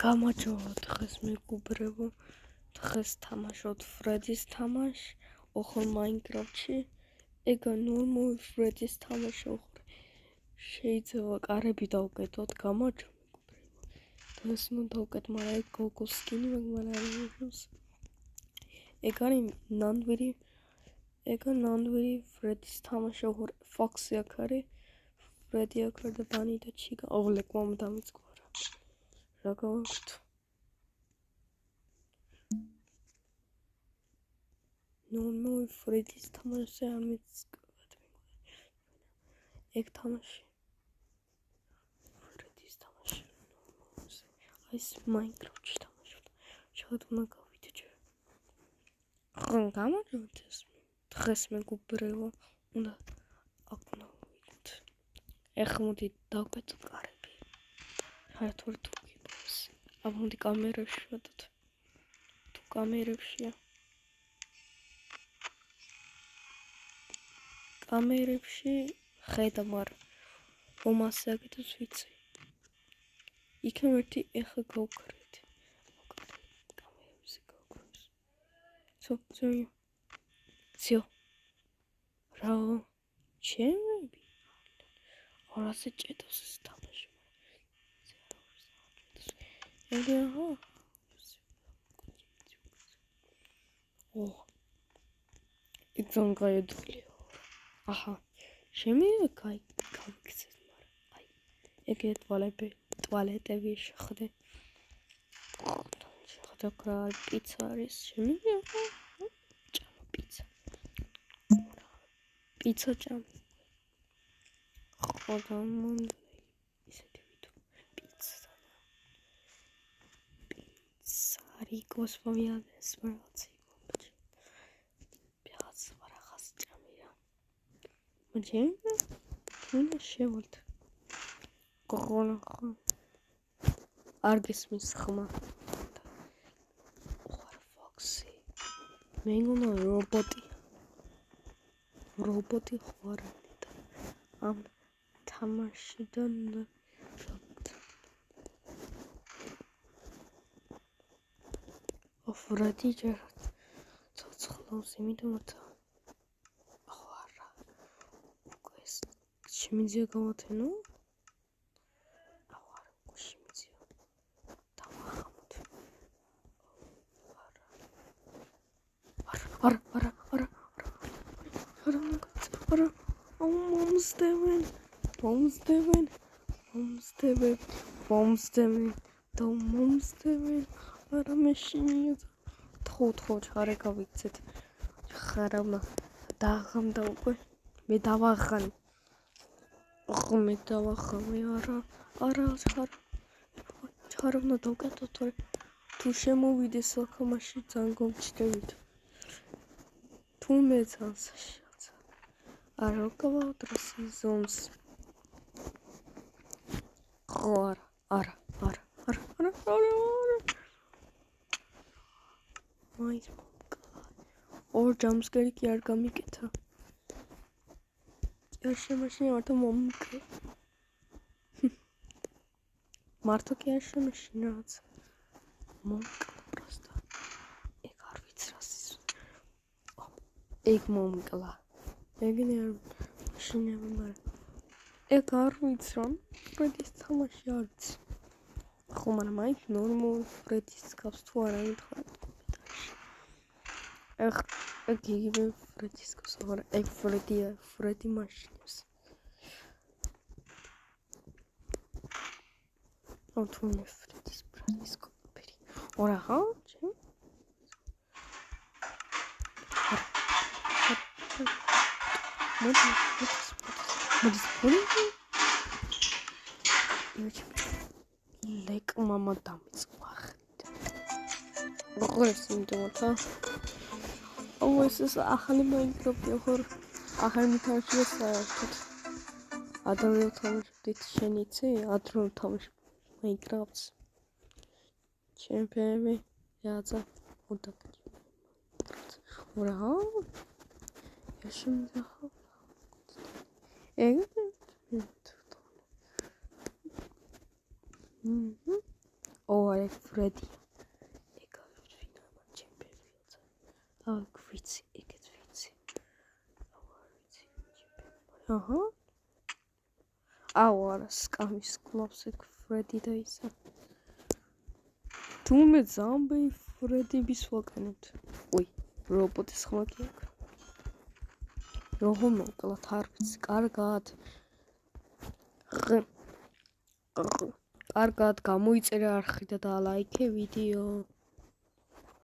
გამარჯობა დღეს მეგობრებო, დღეს თამაშობთ ფრედის თამაშს, ოღონდ მაინკრაფტში. ეგა ნორმალური ფრედის თამაში ოღონდ შეიძლება კარები დავკეტოთ, გამარჯობა მეგობრებო. დღეს უნდა დავკეტ, მაგრამ ეგ გოგო სკინი მაგრამ არ არის. ეგ არის ნამდვილი ფრედის თამაში, ოღონდ ფოქსი აქ არის, ფრედი აქ არის და ბანი და ჩიკა. ავლეკ მომ დამიწყო. რა გავაკეთო? ნორმალური ფრედის თამაში არ მეცკავად ეგ თამაში ფრედის თამაში ნორმალურზე ეს მაინკრაფტში თამაშობ შევად უნდა გავიდეჭე ხო გამარჯობთ ეს დღეს მეგობრებო უნდა აკუნა ვიდეთ ეხლა მოდი დავკეთოთ კარები საერთოდ თუ გიბოს აბა მოდი კამერებში ვადოთ თუ კამერებშია კამერებში ხედავ, მაგრამ რომ ასე აკეთებს ვიცი. იქნებ ერთი ეხლა გავკრეთ. კამერებზე გავკრეს. ცო. რა? ჩემები. ორასე ჭედავს ეს თამაში. ეგა ხო? იქ ზონგაიდული. აჰა, შემიძლია გავიქცეთ, მაგრამ აი, ეგრე ტუალეტები შეხვდე. შეხვდე რა პიცა არის, შემიძლია ჭამო პიცა. პიცა ჭამო. ხო, ისეთი ვიდო პიცა. პიცა რიკოს მომიადეს რაღაცი. Джейн, შევოლთ. გოღონა ხო. არ გესმის ხმა. ხარ ფოქსი. მეგონა რობოტი ხარ. ამ თამაშიდან ოფრადი ჯერათ. ცოცხლავს იმიტომაც შემიძლია გავათენო? არა, შემიძლია. დავახამოთ. არა. მომსდევენ. არა მეშინია. თო ჩარე გავიქცეთ. ხარავნა დააღამდა უკვე. მე დავაღანი. ხო მე დავახამე არა ჩარ უნდა დავკეთო თუ შემოვიდეს აქამაში ძალიან გომჩნევით თუ მეცანს არა გავაუტროს ზომს ხო არა მაის ორ ჯამსკერი კი არ გამიკეთა შემაშინე მარტო მომკე მარტო კი არ შემაშინე რაც მომკე პროსტა ეგ არ ვიცი რას ეგ მომკლა ეგნე არ შინები მაგრამ ეგ არ ვიცი რომ ფრედის თამაში არ ვიცი ხო მაგრამ აი ნორმალური ფრედის გავს თუ არა მითხარ ეგ იგივე ფრედის გავს არა ეგ ფრედი მაშინებს Autone Freddy's Peri. Ora ha? Lek mama დამიწყვა. როგორ სიმდოთა? ეს ახალი მაინკრაფტი ხო? ახალი მითამაშია საერთოდ. ადრე თამაშობდით შენ იცი? ადრე თამაშობ Minecraft ჩემპიონი яца უნდა ურა ეშმდა ეგ არა ფრედი. ეგ ვინ ამან ჩემპიონი. აქ ვიცი, ეგეც ვიცი. ვიცი. აჰა. არა, სკამის კლუბს ეგ ფრედი და ისა. თუმე ზამბი ფრედების ვაკანოთ. ой, რობოტის ხმა კი აქვს. როგორ მოკლათ არ ვიცი, კარგად. კარგად გამოიწერე არხი და დალაიქე ვიდეო.